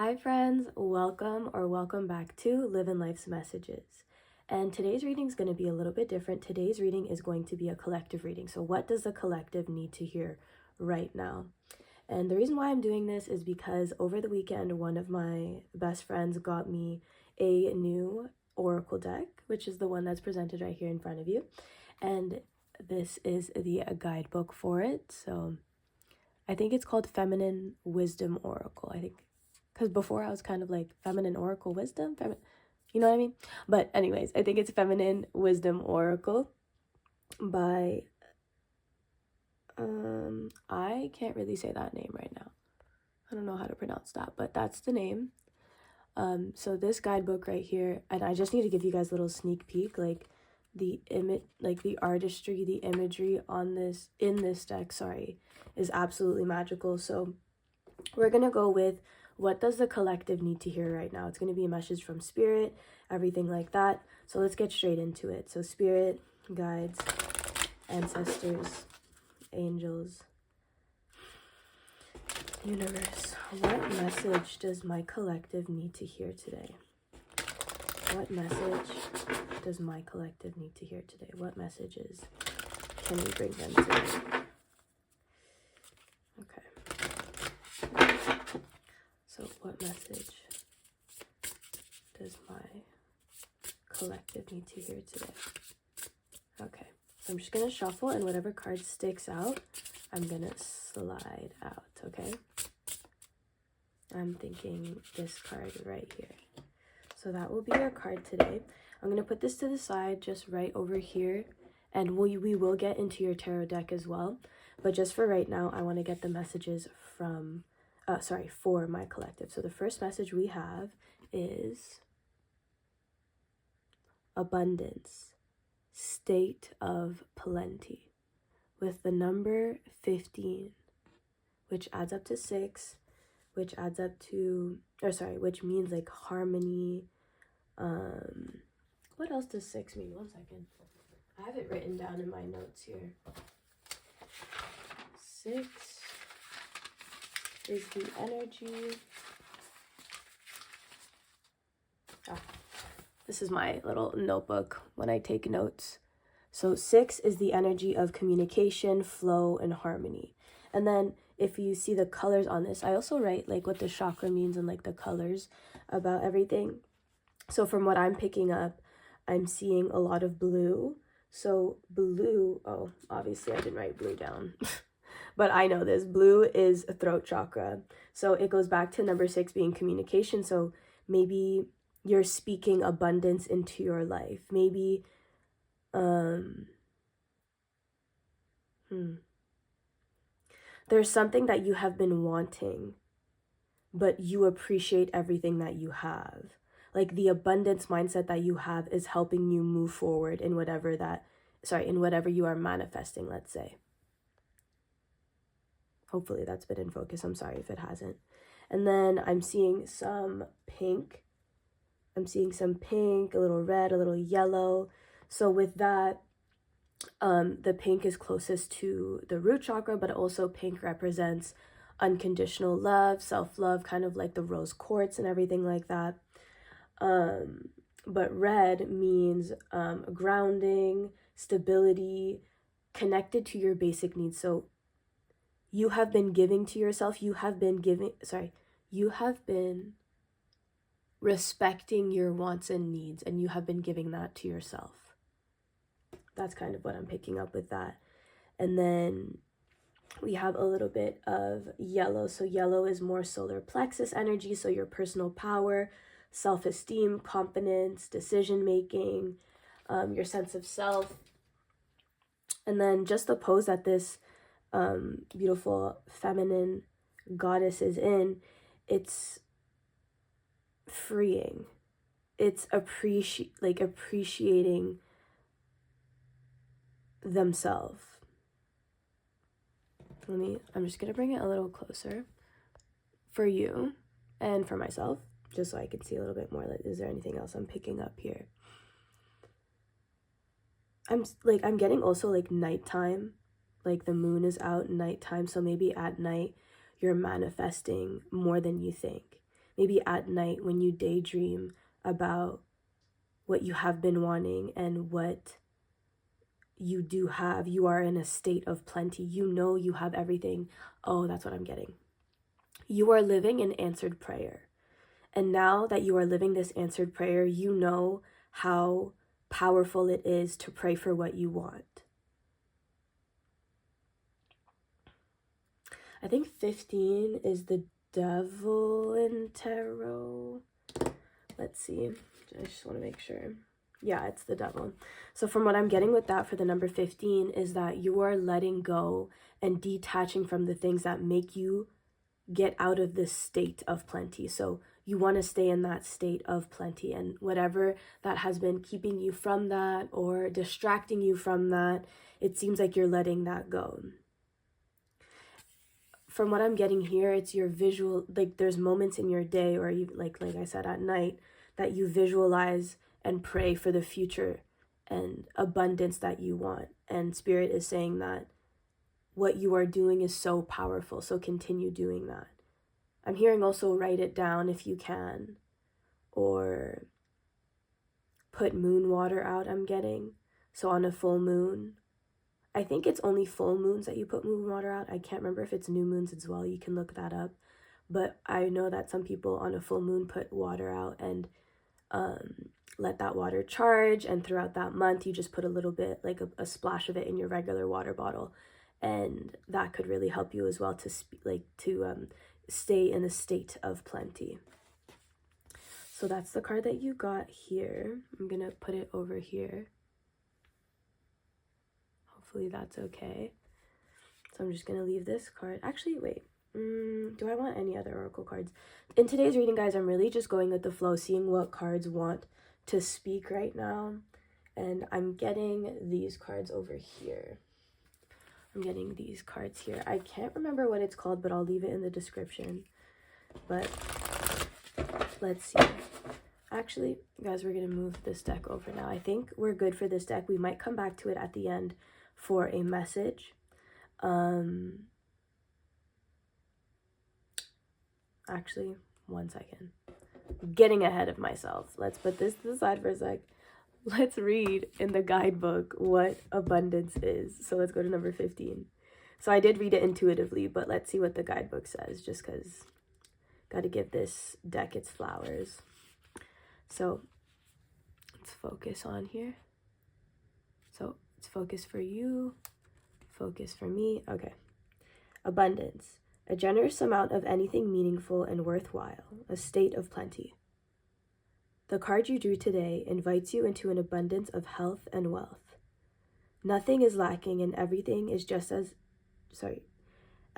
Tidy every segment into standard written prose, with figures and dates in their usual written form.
Hi friends, welcome back to LivNLife's Messages. And today's reading is going to be a little bit different. Today's reading is going to be a collective reading. So what does the collective need to hear right now? And the reason why I'm doing this is because over the weekend, one of my best friends got me a new oracle deck, which is the one that's presented right here in front of you. And this is the guidebook for it. So I think it's called Feminine Wisdom Oracle. I think because before I was kind of like Feminine Oracle Wisdom, you know what I mean? But anyways, I think it's Feminine Wisdom Oracle by, I can't really say that name right now. I don't know how to pronounce that, but that's the name. So this guidebook right here, and I just need to give you guys a little sneak peek, like the image, like the artistry, the imagery on this, in this deck, is absolutely magical. So we're gonna go with, what does the collective need to hear right now? It's going to be a message from Spirit, everything like that. So let's get straight into it. So Spirit, guides, ancestors, angels, universe, what message does my collective need to hear today? What message does my collective need to hear today? What messages can we bring them today? Okay. So what message does my collective need to hear today? Okay, so I'm just going to shuffle, and whatever card sticks out, I'm going to slide out, okay? I'm thinking this card right here. So that will be our card today. I'm going to put this to the side, just right over here, and we will get into your tarot deck as well. But just for right now, I want to get the messages from... for my collective. So the first message we have is abundance, state of plenty, with the number 15, which adds up to 6, which adds up to, which means like harmony. What else does 6 mean? 1 second. I have it written down in my notes here. 6 is the energy. This is my little notebook when I take notes. So 6 is the energy of communication, flow, and harmony. And then if you see the colors on this, I also write like what the chakra means and like the colors about everything. So from what I'm picking up, I'm seeing a lot of blue. So blue, oh, obviously I didn't write blue down. But I know this. Blue is a throat chakra. So it goes back to number 6 being communication. So maybe you're speaking abundance into your life. Maybe, there's something that you have been wanting, but you appreciate everything that you have. Like the abundance mindset that you have is helping you move forward in whatever you are manifesting, let's say. Hopefully that's been in focus. I'm sorry if it hasn't. And then I'm seeing some pink. I'm seeing some pink, a little red, a little yellow. So with that, the pink is closest to the root chakra, but also pink represents unconditional love, self-love, kind of like the rose quartz and everything like that. But red means grounding, stability, connected to your basic needs. So you have been giving to yourself. You have been respecting your wants and needs, and you have been giving that to yourself. That's kind of what I'm picking up with that. And then we have a little bit of yellow. So yellow is more solar plexus energy. So your personal power, self-esteem, confidence, decision-making, your sense of self. And then just the pose that this beautiful feminine goddess is in, it's freeing. It's appreciating themselves. I'm just gonna bring it a little closer for you and for myself, just so I can see a little bit more. Like, is there anything else I'm picking up here? I'm getting also like nighttime, like the moon is out nighttime. So maybe at night you're manifesting more than you think. maybe at night when you daydream about what you have been wanting and what you do have, you are in a state of plenty. You know you have everything. Oh, that's what I'm getting. You are living an answered prayer. And now that you are living this answered prayer, you know how powerful it is to pray for what you want. I think 15 is the devil in tarot. Let's see. I just want to make sure. Yeah, it's the devil. So from what I'm getting with that for the number 15 is that you are letting go and detaching from the things that make you get out of this state of plenty. So you want to stay in that state of plenty, and whatever that has been keeping you from that or distracting you from that, it seems like you're letting that go. From what I'm getting here, it's your visual, like there's moments in your day, or you like I said, at night, that you visualize and pray for the future and abundance that you want. And Spirit is saying that what you are doing is so powerful, so continue doing that. I'm hearing also write it down if you can, or put moon water out, I'm getting. So on a full moon, I think it's only full moons that you put moon water out. I can't remember if it's new moons as well. You can look that up. But I know that some people on a full moon put water out and let that water charge. And throughout that month, you just put a little bit, like a splash of it in your regular water bottle. And that could really help you as well to stay in a state of plenty. So that's the card that you got here. I'm going to put it over here. Hopefully that's okay. So I'm just going to leave this card. Actually, wait. Do I want any other oracle cards? In today's reading, guys, I'm really just going with the flow, seeing what cards want to speak right now. And I'm getting these cards over here. I'm getting these cards here. I can't remember what it's called, but I'll leave it in the description. But let's see. Actually, guys, we're going to move this deck over now. I think we're good for this deck. We might come back to it at the end for a message. Actually, one second. I'm getting ahead of myself. Let's put this to the side for a sec. Let's read in the guidebook what abundance is. So let's go to number 15. So I did read it intuitively, but let's see what the guidebook says, just because got to give this deck its flowers. So let's focus on here. So it's focus for you, focus for me. Okay. Abundance. A generous amount of anything meaningful and worthwhile, a state of plenty. The card you drew today invites you into an abundance of health and wealth. Nothing is lacking and everything is just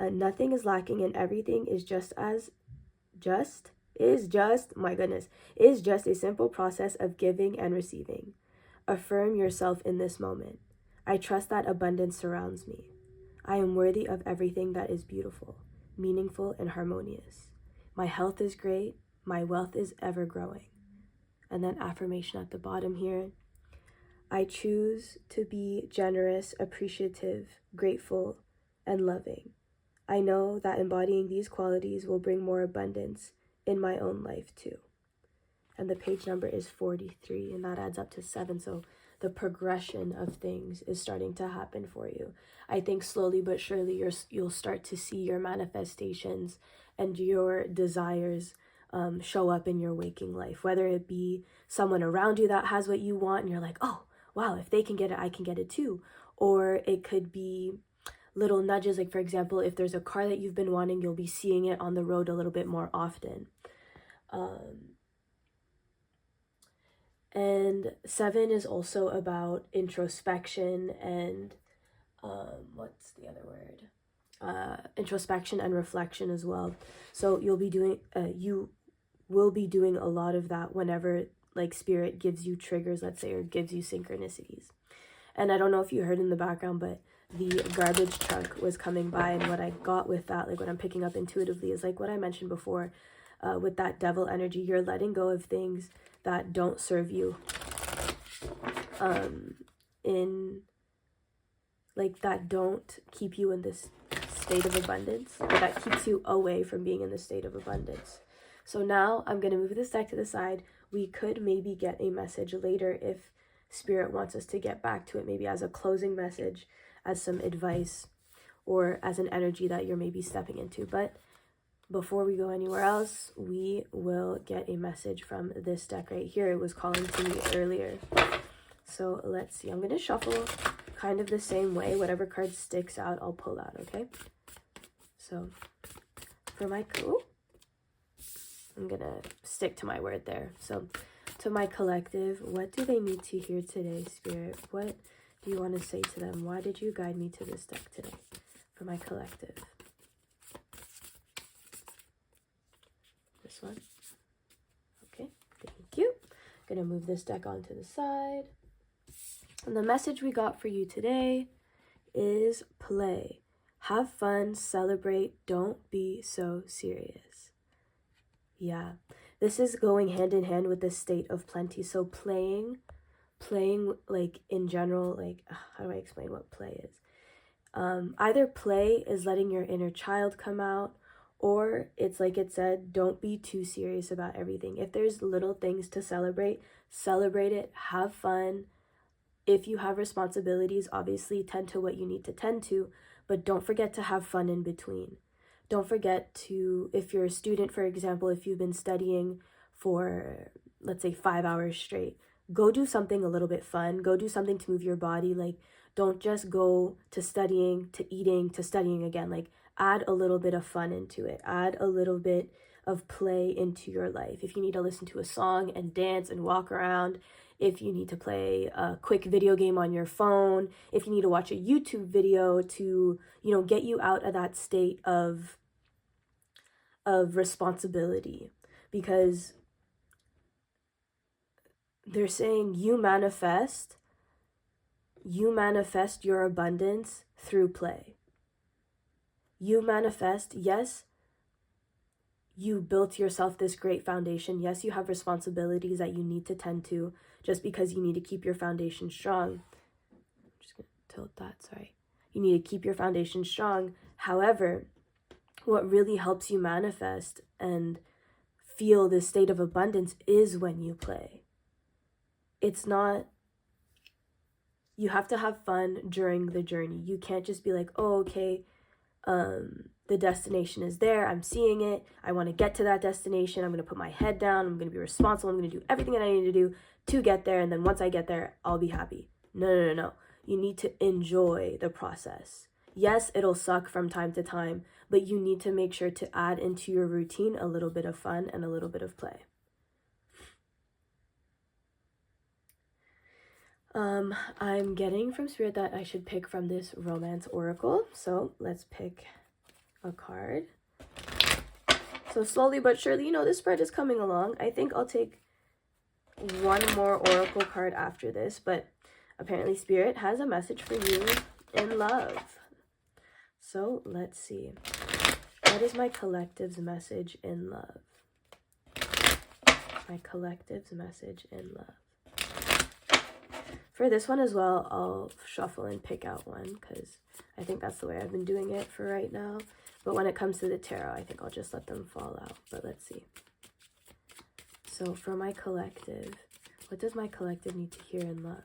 nothing is lacking and everything is just a simple process of giving and receiving. Affirm yourself in this moment. I trust that abundance surrounds me. I am worthy of everything that is beautiful, meaningful, and harmonious. My health is great. My wealth is ever growing. And then affirmation at the bottom here. I choose to be generous, appreciative, grateful, and loving. I know that embodying these qualities will bring more abundance in my own life too. And the page number is 43, and that adds up to 7. So the progression of things is starting to happen for you. I think slowly but surely you'll start to see your manifestations and your desires show up in your waking life, whether it be someone around you that has what you want and you're like, oh, wow, if they can get it, I can get it too. Or it could be little nudges, like for example, if there's a car that you've been wanting, you'll be seeing it on the road a little bit more often. And 7 is also about introspection and what's the other word? Introspection and reflection as well. So you will be doing a lot of that whenever like spirit gives you triggers, let's say, or gives you synchronicities. And I don't know if you heard in the background, but the garbage truck was coming by, and what I got with that, like what I'm picking up intuitively, is like what I mentioned before, with that devil energy. You're letting go of things that don't serve you, that don't keep you in this state of abundance, or that keeps you away from being in the state of abundance. So now I'm going to move this deck to the side. We could maybe get a message later if Spirit wants us to get back to it, maybe as a closing message, as some advice, or as an energy that you're maybe stepping into. But before we go anywhere else, we will get a message from this deck right here. It was calling to me earlier. So let's see. I'm going to shuffle kind of the same way. Whatever card sticks out, I'll pull out, okay? So for my... I'm going to stick to my word there. So to my collective, what do they need to hear today, Spirit? What do you want to say to them? Why did you guide me to this deck today for my collective? This one. Okay, thank you. I'm going to move this deck onto the side. And the message we got for you today is play. Have fun, celebrate, don't be so serious. Yeah, this is going hand in hand with the state of plenty. So playing like in general, like how do I explain what play is? Either play is letting your inner child come out, or it's like it said, don't be too serious about everything. If there's little things to celebrate it, have fun. If you have responsibilities, obviously tend to what you need to tend to, but don't forget to have fun in between. Don't forget to, if you're a student, for example, if you've been studying for, let's say, 5 hours straight, go do something a little bit fun. Go do something to move your body. Like, don't just go to studying, to eating, to studying again. Like, add a little bit of fun into it. Add a little bit of play into your life. If you need to listen to a song and dance and walk around, if you need to play a quick video game on your phone, if you need to watch a YouTube video to, get you out of that state of responsibility, because they're saying you manifest your abundance through play. You manifest, yes, you built yourself this great foundation. Yes, you have responsibilities that you need to tend to just because you need to keep your foundation strong. I'm just going to tilt that, sorry. You need to keep your foundation strong. However, what really helps you manifest and feel this state of abundance is when you play. It's not, you have to have fun during the journey. You can't just be like, oh, okay, the destination is there. I'm seeing it. I want to get to that destination. I'm going to put my head down. I'm going to be responsible. I'm going to do everything that I need to do to get there. And then once I get there, I'll be happy. No. You need to enjoy the process. Yes, it'll suck from time to time, but you need to make sure to add into your routine a little bit of fun and a little bit of play. I'm getting from Spirit that I should pick from this romance oracle. So let's pick a card. So slowly but surely, this spread is coming along. I think I'll take one more oracle card after this, but apparently Spirit has a message for you in love. So let's see. What is my collective's message in love? My collective's message in love. For this one as well, I'll shuffle and pick out one because I think that's the way I've been doing it for right now. But when it comes to the tarot, I think I'll just let them fall out. But let's see. So for my collective, what does my collective need to hear in love?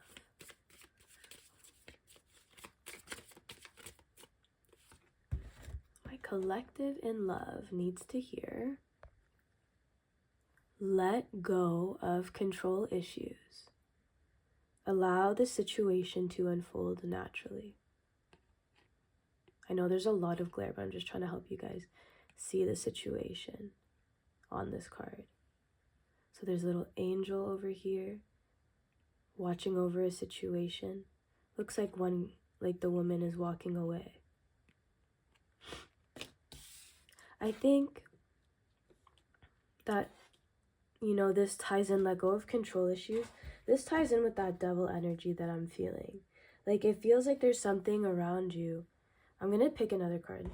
My collective in love needs to hear, let go of control issues. Allow the situation to unfold naturally. I know there's a lot of glare, but I'm just trying to help you guys see the situation on this card. So there's a little angel over here watching over a situation. Looks like the woman is walking away. I think that, this ties in, let go of control issues. This ties in with that devil energy that I'm feeling. Like, it feels like there's something around you. I'm going to pick another card.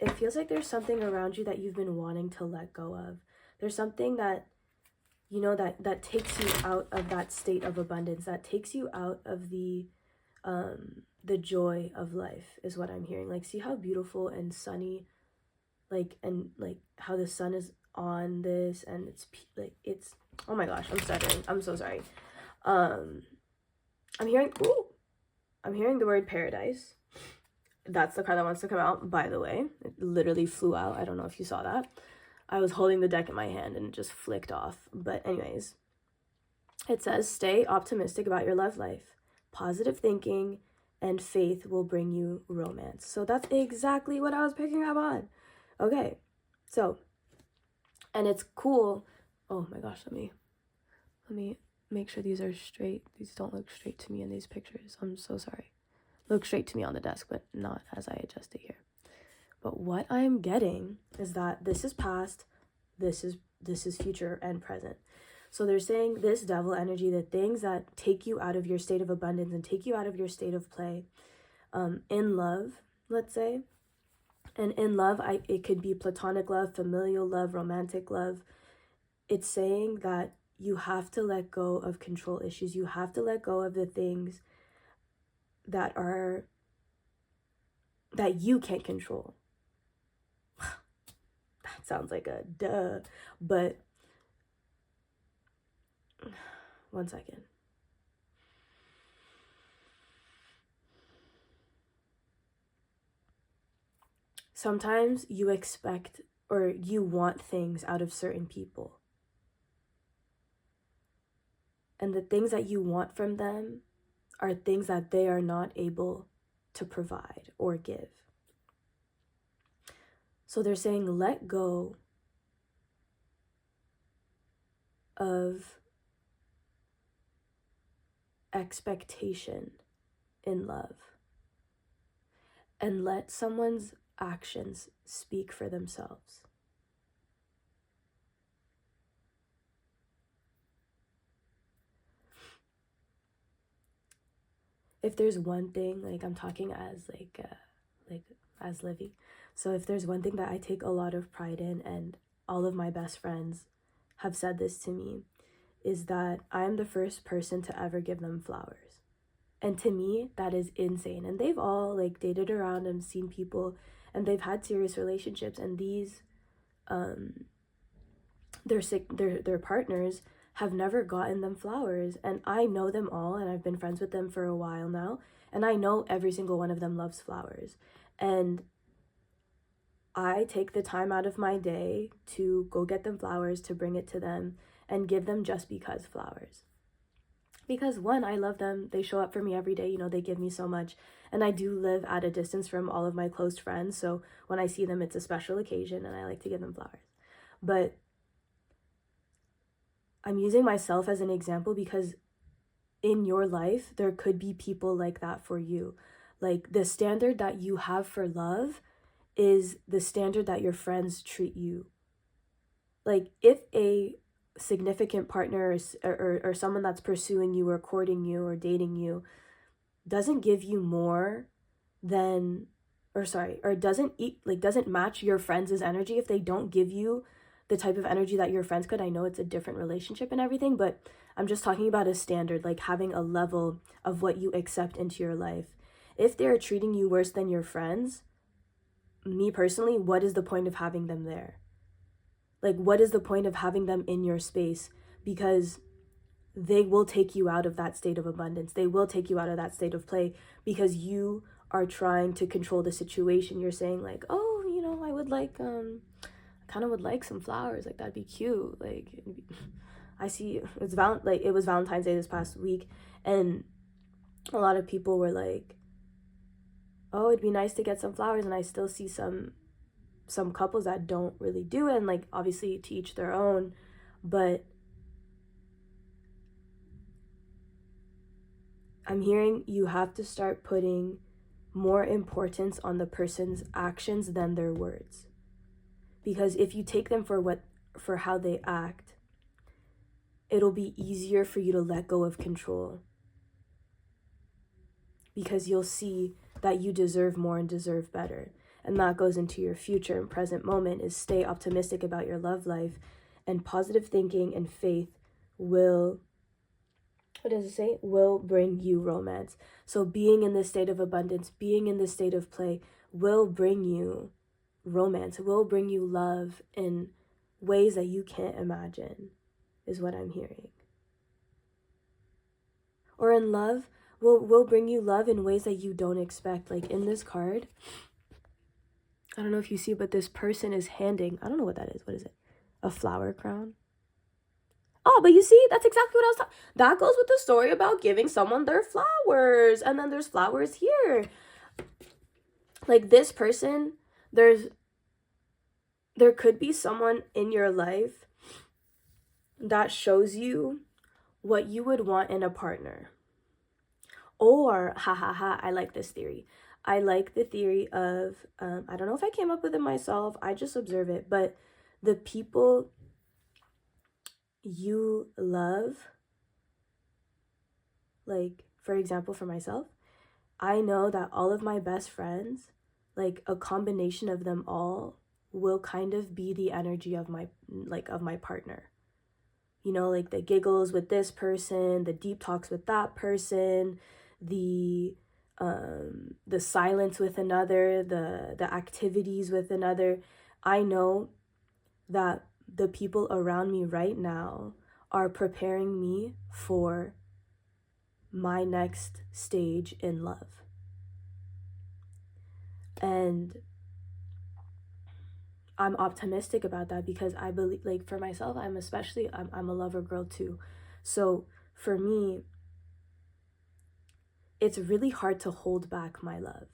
It feels like there's something around you that you've been wanting to let go of. There's something that, that takes you out of that state of abundance, that takes you out of the joy of life is what I'm hearing. Like, see how beautiful and sunny, and how the sun is on this, and it's oh my gosh, I'm stuttering, I'm so sorry. I'm hearing the word paradise. That's the card that wants to come out, by the way. It literally flew out. I don't know if you saw that. I was holding the deck in my hand and it just flicked off. But anyways, it says, stay optimistic about your love life. Positive thinking and faith will bring you romance. So that's exactly what I was picking up on. Okay, so, and it's cool. Oh my gosh, let me make sure these are straight. These don't look straight to me in these pictures. I'm so sorry. Look straight to me on the desk, but not as I adjust it here. But what I'm getting is that this is past, this is future and present. So they're saying this devil energy, the things that take you out of your state of abundance and take you out of your state of play, in love, let's say. And in love, it could be platonic love, familial love, romantic love. It's saying that you have to let go of control issues. You have to let go of the things that you can't control. That sounds like a duh, but one second. Sometimes you expect or you want things out of certain people. And the things that you want from them are things that they are not able to provide or give. So they're saying let go of expectation in love and let someone's actions speak for themselves. If there's one thing, like I'm talking as as Livy. So if there's one thing that I take a lot of pride in, and all of my best friends have said this to me, is that I'm the first person to ever give them flowers. And to me, that is insane. And they've all like dated around and seen people, and they've had serious relationships, and these their partners have never gotten them flowers. And I know them all, and I've been friends with them for a while now, and I know every single one of them loves flowers. And I take the time out of my day to go get them flowers, to bring it to them and give them just because flowers. Because one, I love them. They show up for me every day. You know, they give me so much. And I do live at a distance from all of my close friends. So when I see them, it's a special occasion and I like to give them flowers. But I'm using myself as an example because in your life, there could be people like that for you. Like the standard that you have for love is the standard that your friends treat you. Like if a significant partner or someone that's pursuing you or courting you or dating you doesn't give you more than, or doesn't match your friends' energy, if they don't give you the type of energy that your friends could, I know it's a different relationship and everything, but I'm just talking about a standard, like having a level of what you accept into your life. If they're treating you worse than your friends, me personally, what is the point of having them there? Like, what is the point of having them in your space? Because they will take you out of that state of abundance. They will take you out of that state of play because you are trying to control the situation. You're saying like, oh, you know, I would like, kind of would like some flowers, like that'd be cute. Like I see it was Valentine's Day this past week, and a lot of people were like, oh, it'd be nice to get some flowers, and I still see some couples that don't really do it, and like obviously to each their own, but I'm hearing you have to start putting more importance on the person's actions than their words. Because if you take them for how they act, it'll be easier for you to let go of control. Because you'll see that you deserve more and deserve better. And that goes into your future and present moment, is stay optimistic about your love life, and positive thinking and faith will, what does it say? Will bring you romance. So being in this state of abundance, being in this state of play will bring you romance. It will bring you love and ways that you can't imagine, is what I'm hearing. Or in love, will bring you love in ways that you don't expect. Like in this card, I don't know if you see, but this person is handing, I don't know what that is. What is it? A flower crown? Oh, but you see, that's exactly what I was talking. That goes with the story about giving someone their flowers. And then there's flowers here. Like this person, there could be someone in your life that shows you what you would want in a partner. Or, I like this theory. I like the theory of, I don't know if I came up with it myself, I just observe it, but the people you love, like, for example, for myself, I know that all of my best friends, like a combination of them all, will kind of be the energy of my partner. You know, like the giggles with this person, the deep talks with that person, the silence with another, the activities with another. I know that the people around me right now are preparing me for my next stage in love. And I'm optimistic about that because I believe, like, for myself, I'm a lover girl too. So for me, it's really hard to hold back my love.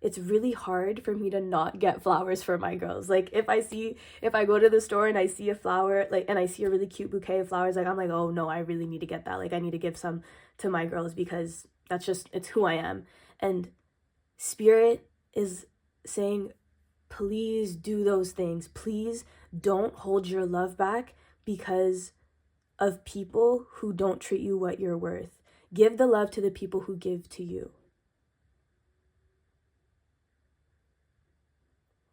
It's really hard for me to not get flowers for my girls. Like if I go to the store and I see a flower, like, and I see a really cute bouquet of flowers, like I'm like, oh no, I really need to get that. Like I need to give some to my girls because it's who I am. And Spirit is saying, please do those things. Please don't hold your love back because of people who don't treat you what you're worth. Give the love to the people who give to you.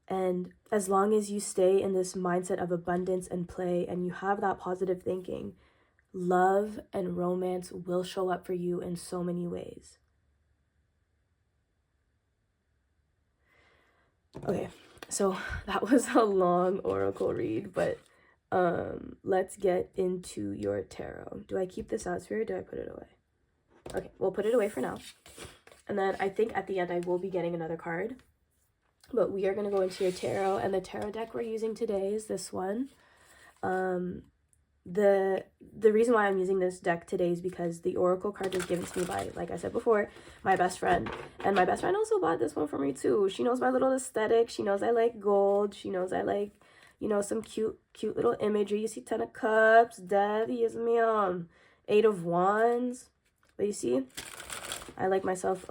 And as long as you stay in this mindset of abundance and play and you have that positive thinking, love and romance will show up for you in so many ways. Okay, so that was a long oracle read, but let's get into your tarot. Do I keep this out, Spirit, or do I put it away? Okay, we'll put it away for now. And then I think at the end I will be getting another card. But we are going to go into your tarot, and the tarot deck we're using today is this one. The reason why I'm using this deck today is because the oracle card was given to me by, like I said before, my best friend. And my best friend also bought this one for me too. She knows my little aesthetic. She knows I like gold. She knows I like, you know, some cute little imagery. You see 10 of Cups, Death, yes, me, 8 of Wands. But you see, I like myself,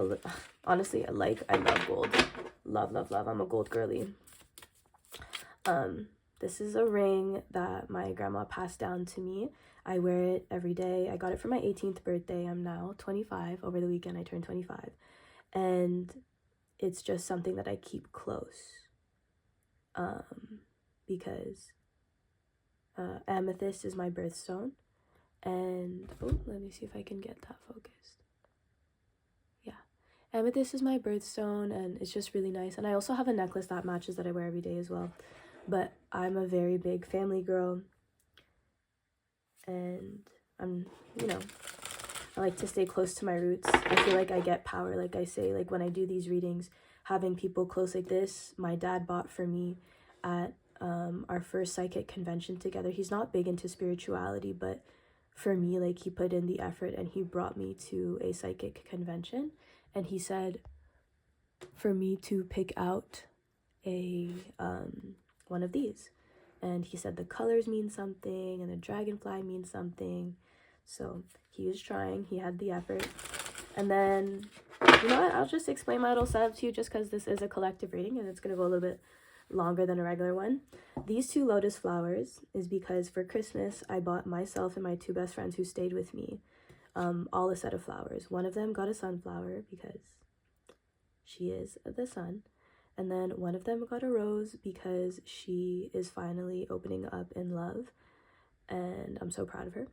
honestly, I love gold. Love. I'm a gold girly. This is a ring that my grandma passed down to me. I wear it every day. I got it for my 18th birthday. I'm now 25. Over the weekend, I turned 25. And it's just something that I keep close. Because amethyst is my birthstone. And, let me see if I can get that focused. Amethyst is my birthstone, and it's just really nice. And I also have a necklace that matches that I wear every day as well. But I'm a very big family girl. And I'm, I like to stay close to my roots. I feel like I get power, like I say. Like when I do these readings, having people close like this, my dad bought for me at our first psychic convention together. He's not big into spirituality, but for me, like, he put in the effort and he brought me to a psychic convention. And he said for me to pick out a one of these. And he said the colors mean something and the dragonfly means something. So he was trying. He had the effort. And then, you know what? I'll just explain my little setup to you just because this is a collective reading and it's going to go a little bit longer than a regular one. These 2 lotus flowers is because for Christmas, I bought myself and my 2 best friends who stayed with me all a set of flowers. One of them got a sunflower because she is the sun. And then one of them got a rose because she is finally opening up in love. And I'm so proud of her.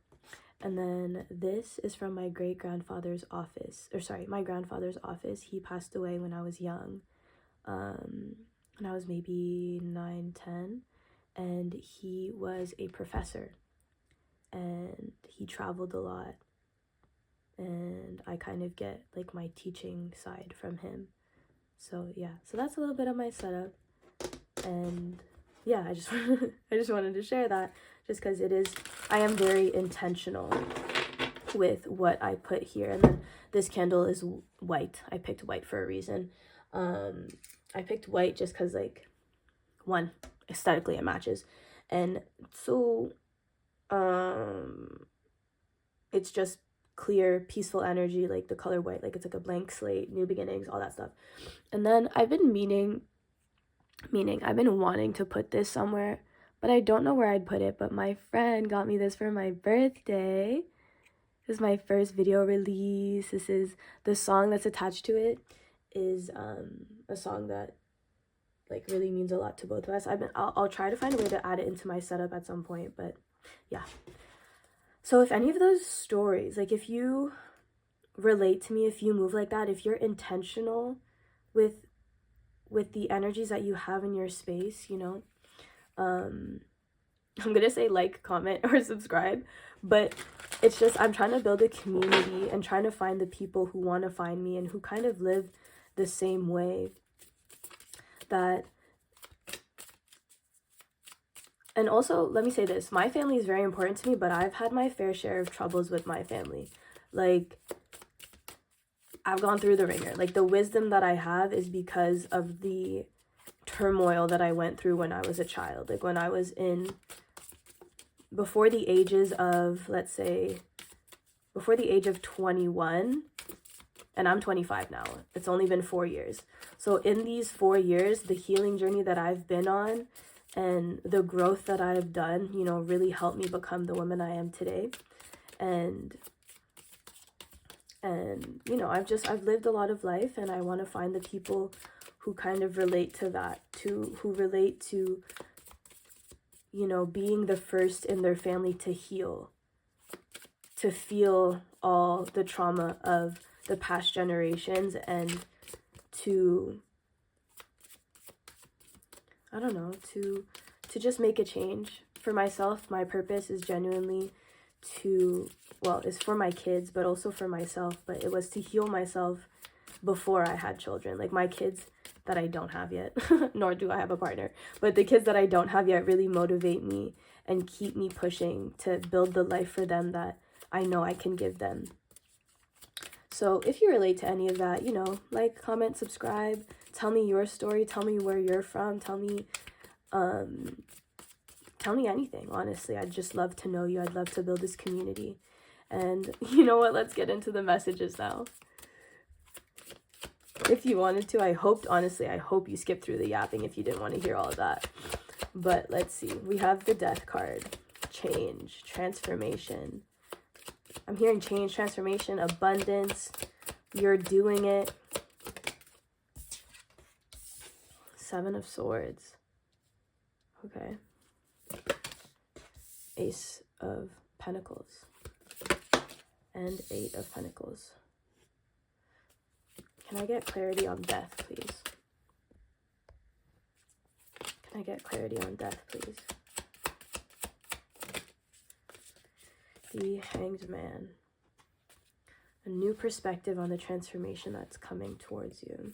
And then this is from my great-grandfather's office. My grandfather's office. He passed away when I was young. When I was maybe 9, 10. and he was a professor, and he traveled a lot, and I kind of get like my teaching side from him. So yeah, so that's a little bit of my setup, and yeah, I just wanted to share that, just because I am very intentional with what I put here. And then this candle is white. I picked white for a reason. I picked white just because, like, one, aesthetically it matches, and so it's just clear, peaceful energy, like the color white, like it's like a blank slate, new beginnings, all that stuff. And then I've been I've been wanting to put this somewhere, but I don't know where I'd put it. But my friend got me this for my birthday. This is my first video release. This is the song that's attached to it, is a song that like really means a lot to both of us. I'll try to find a way to add it into my setup at some point, but yeah. So if any of those stories, like if you relate to me, if you move like that, if you're intentional with the energies that you have in your space, you know, I'm gonna say like, comment, or subscribe, but it's just, I'm trying to build a community and trying to find the people who want to find me and who kind of live the same way. And also, let me say this, my family is very important to me, but I've had my fair share of troubles with my family. Like, I've gone through the ringer. Like, the wisdom that I have is because of the turmoil that I went through when I was a child. Like, when I was before the ages of, let's say, before the age of 21, and I'm 25 now. It's only been 4 years. So in these 4 years, the healing journey that I've been on and the growth that I've done, you know, really helped me become the woman I am today. And you know, I've lived a lot of life, and I want to find the people who kind of relate to that, who relate to, you know, being the first in their family to heal, to feel all the trauma of the past generations, and to, I don't know, to just make a change. For myself, my purpose is genuinely it's for my kids, but also for myself. But it was to heal myself before I had children. Like, my kids that I don't have yet, nor do I have a partner, but the kids that I don't have yet really motivate me and keep me pushing to build the life for them that I know I can give them. So if you relate to any of that, you know, like, comment, subscribe, tell me your story, tell me where you're from, tell me anything, honestly. I'd just love to know you. I'd love to build this community. And you know what? Let's get into the messages now. If you wanted to, I hope you skipped through the yapping if you didn't want to hear all of that. But let's see. We have the Death card. Change, transformation. I'm hearing change, transformation, abundance. You're doing it. Seven of Swords. Okay. Ace of Pentacles. And Eight of Pentacles. Can I get clarity on death, please? Can I get clarity on death, please? The Hanged Man. A new perspective on the transformation that's coming towards you.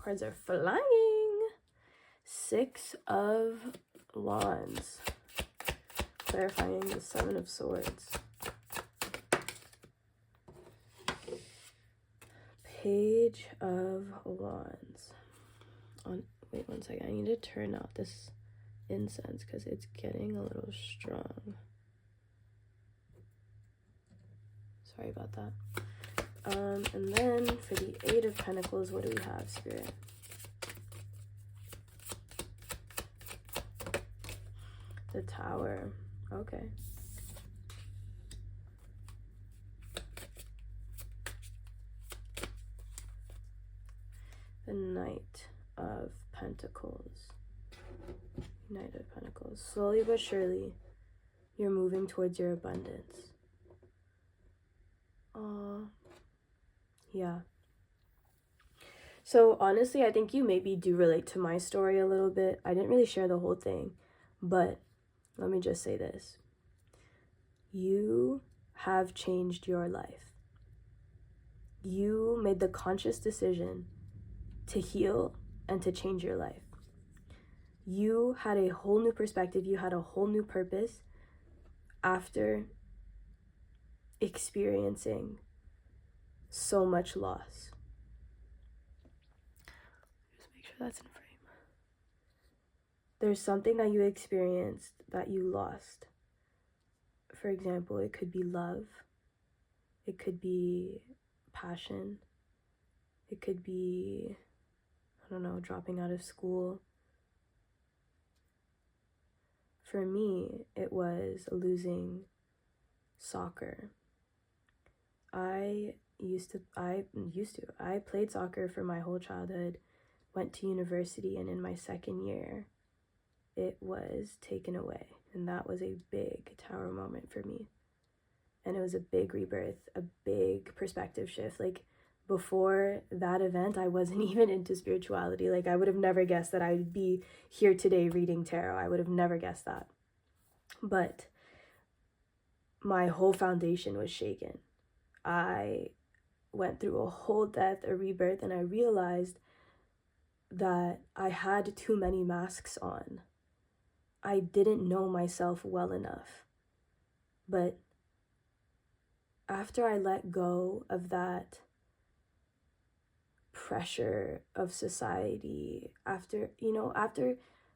Cards are flying. Six of Wands. Clarifying the Seven of Swords. Page of Wands. Wait one second. I need to turn out this incense because it's getting a little strong. Sorry about that. And then for the Eight of Pentacles, what do we have, Spirit? The Tower. Okay. The Knight of Pentacles. Knight of Pentacles. Slowly but surely, you're moving towards your abundance. Yeah. So honestly, I think you maybe do relate to my story a little bit. I didn't really share the whole thing, but let me just say this. You have changed your life. You made the conscious decision to heal and to change your life. You had a whole new perspective. You had a whole new purpose after experiencing so much loss. Just make sure that's in frame. There's something that you experienced that you lost. For example, it could be love. It could be passion. It could be, I don't know, dropping out of school. For me, it was losing soccer. I played soccer for my whole childhood, went to university, and in my second year, it was taken away. And that was a big tower moment for me. And it was a big rebirth, a big perspective shift. Like, before that event, I wasn't even into spirituality. Like, I would have never guessed that I would be here today reading tarot. I would have never guessed that. But my whole foundation was shaken. I went through a whole death, a rebirth, and I realized that I had too many masks on. I didn't know myself well enough. But after I let go of that pressure of society, after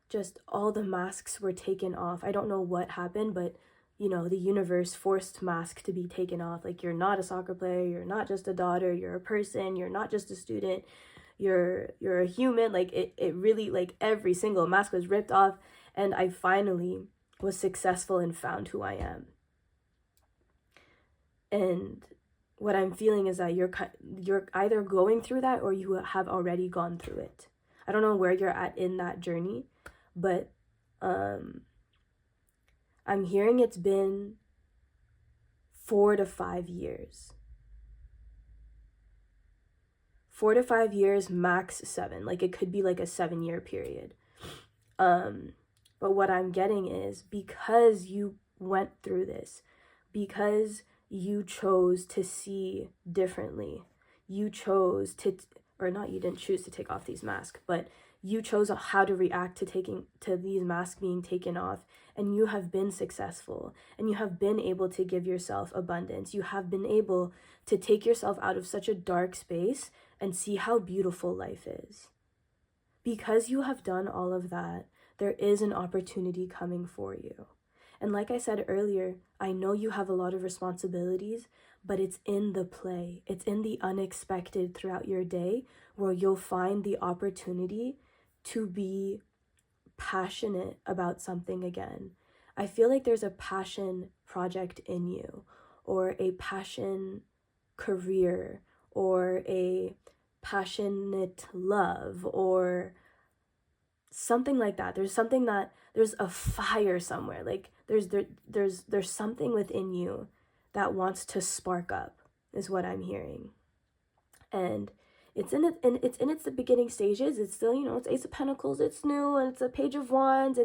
just all the masks were taken off, I don't know what happened, but the universe forced masks to be taken off. Like, you're not a soccer player, you're not just a daughter, you're a person, you're not just a student, you're a human. Like, it really, like, every single mask was ripped off, and I finally was successful and found who I am. And what I'm feeling is that you're either going through that or you have already gone through it. I don't know where you're at in that journey, but I'm hearing it's been 4 to 5 years. 4 to 5 years, max 7. Like, it could be like a 7-year period. But what I'm getting is, because you went through this, because you chose to see differently, you chose to, or not, you didn't choose to take off these masks, but you chose how to react to these masks being taken off, and you have been successful, and you have been able to give yourself abundance. You have been able to take yourself out of such a dark space and see how beautiful life is. Because you have done all of that, there is an opportunity coming for you. And like I said earlier, I know you have a lot of responsibilities, but it's in the play. It's in the unexpected throughout your day where you'll find the opportunity to be passionate about something again. I feel like there's a passion project in you, or a passion career, or a passionate love, or something like that. There's a fire somewhere. Like, there's something within you that wants to spark up, is what I'm hearing. And it's in its the beginning stages. It's still, it's Ace of Pentacles, it's new, and it's a Page of Wands.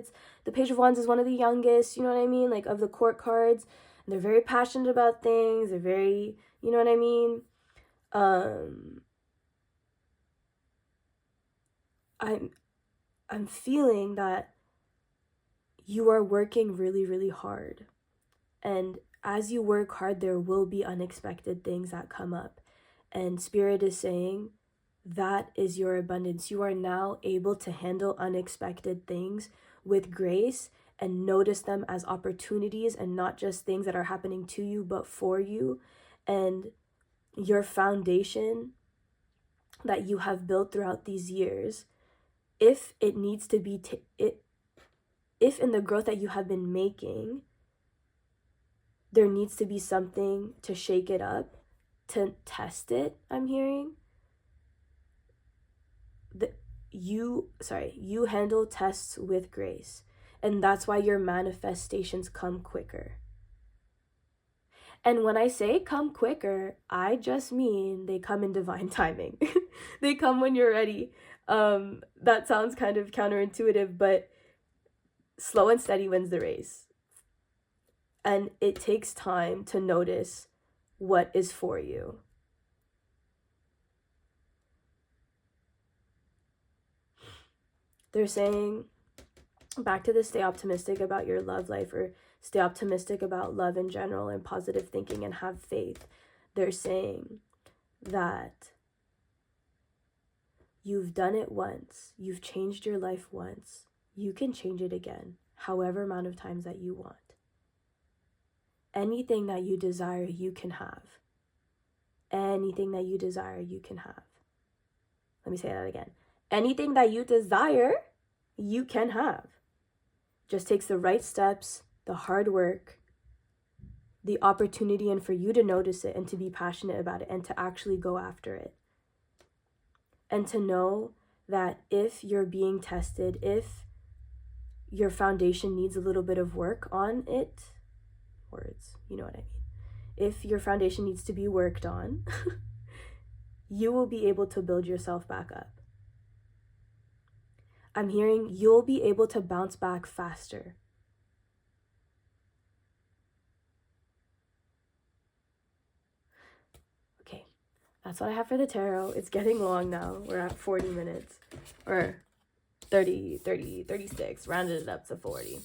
The Page of Wands is one of the youngest, you know what I mean, like, of the court cards. And they're very passionate about things. They're very, you know what I mean? I'm feeling that you are working really, really hard. And as you work hard, there will be unexpected things that come up. And Spirit is saying that is your abundance. You are now able to handle unexpected things with grace and notice them as opportunities and not just things that are happening to you, but for you. And your foundation that you have built throughout these years, if it needs to be, if in the growth that you have been making, there needs to be something to shake it up, to test it, I'm hearing. You handle tests with grace. And that's why your manifestations come quicker. And when I say come quicker, I just mean they come in divine timing. They come when you're ready. That sounds kind of counterintuitive, but slow and steady wins the race. And it takes time to notice what is for you. They're saying, back to the stay optimistic about your love life, or stay optimistic about love in general and positive thinking and have faith. They're saying that you've done it once, you've changed your life once, you can change it again, however amount of times that you want. Anything that you desire, you can have. Anything that you desire, you can have. Let me say that again. Anything that you desire, you can have. Just takes the right steps, the hard work, the opportunity, and for you to notice it and to be passionate about it and to actually go after it. And to know that if you're being tested, if your foundation needs a little bit of work on it, words, you know what I mean. If your foundation needs to be worked on, you will be able to build yourself back up. I'm hearing you'll be able to bounce back faster. Okay, that's what I have for the tarot. It's getting long now. We're at 40 minutes. Or 36. Rounded it up to 40.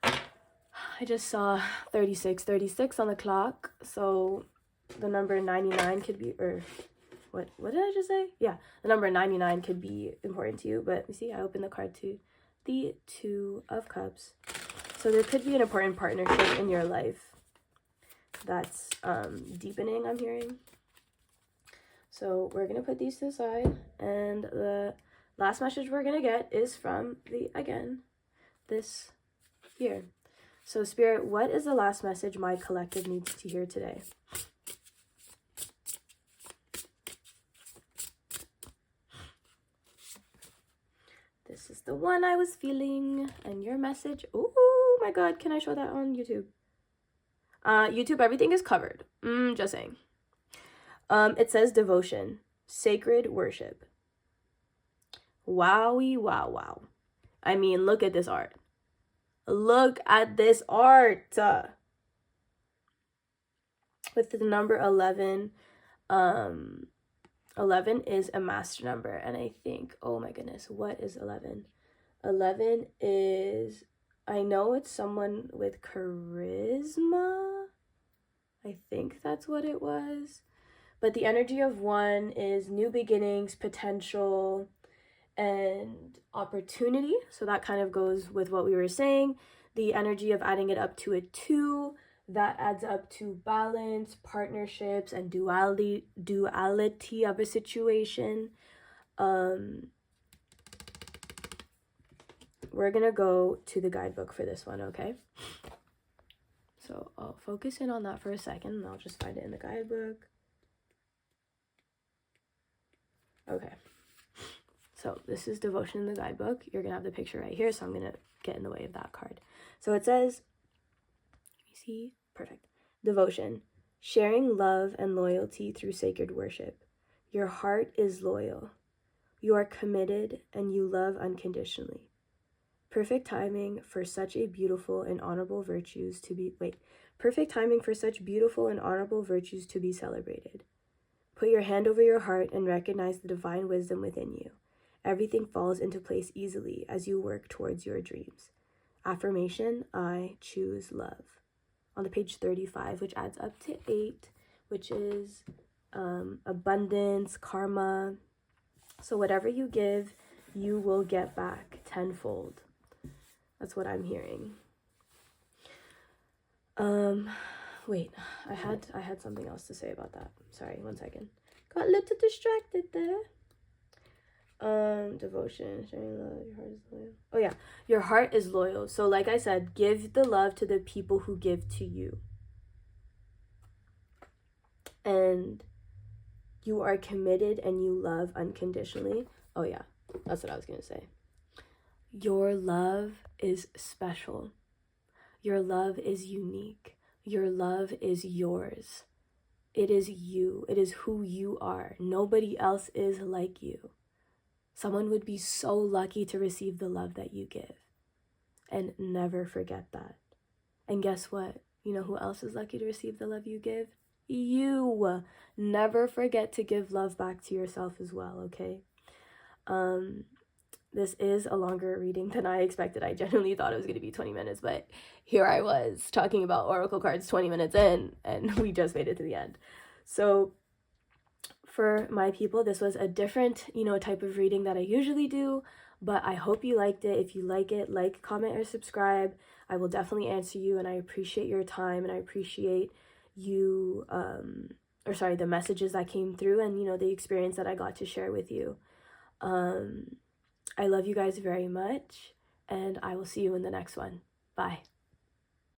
I just saw 36 on the clock. So the number 99 could be, or what did I just say? Yeah, the number 99 could be important to you. But you see, I opened the card to the Two of Cups. So there could be an important partnership in your life that's deepening, I'm hearing. So we're going to put these to the side. And the last message we're going to get is from this here. So Spirit, what is the last message my collective needs to hear today? This is the one I was feeling. And your message, oh my God, can I show that on YouTube? YouTube, everything is covered. Just saying. It says devotion, sacred worship. Wowie, wow. I mean, look at this art. Look at this art. With the number 11, 11 is a master number. And I think, oh my goodness, what is 11? 11 is, I know it's someone with charisma. I think that's what it was. But the energy of 1 is new beginnings, potential, and opportunity. So that kind of goes with what we were saying. The energy of adding it up to a 2, that adds up to balance, partnerships, and duality of a situation. We're gonna go to the guidebook for this one, okay? So I'll focus in on that for a second, and I'll just find it in the guidebook. Okay. So this is devotion in the guidebook. You're going to have the picture right here, so I'm going to get in the way of that card. So it says, let me see, perfect. Devotion, sharing love and loyalty through sacred worship. Your heart is loyal. You are committed and you love unconditionally. Perfect timing for such beautiful and honorable virtues to be celebrated. Put your hand over your heart and recognize the divine wisdom within you. Everything falls into place easily as you work towards your dreams. Affirmation, I choose love. On the page 35, which adds up to 8, which is abundance, karma. So whatever you give, you will get back tenfold. That's what I'm hearing. Wait, I had something else to say about that. Sorry, one second. Got a little distracted there. Devotion, sharing love, your heart is loyal. Oh yeah, your heart is loyal. So like I said, give the love to the people who give to you. And you are committed and you love unconditionally. Oh yeah, that's what I was gonna say. Your love is special. Your love is unique. Your love is yours. It is you. It is who you are. Nobody else is like you. Someone would be so lucky to receive the love that you give. And never forget that. And guess what? You know who else is lucky to receive the love you give? You. Never forget to give love back to yourself as well, okay? This is a longer reading than I expected. I genuinely thought it was going to be 20 minutes, but here I was talking about oracle cards 20 minutes in, and we just made it to the end. So for my people, this was a different, type of reading that I usually do, but I hope you liked it. If you like it, like, comment, or subscribe. I will definitely answer you, and I appreciate your time, and I appreciate you, the messages that came through, and, the experience that I got to share with you. I love you guys very much, and I will see you in the next one. Bye.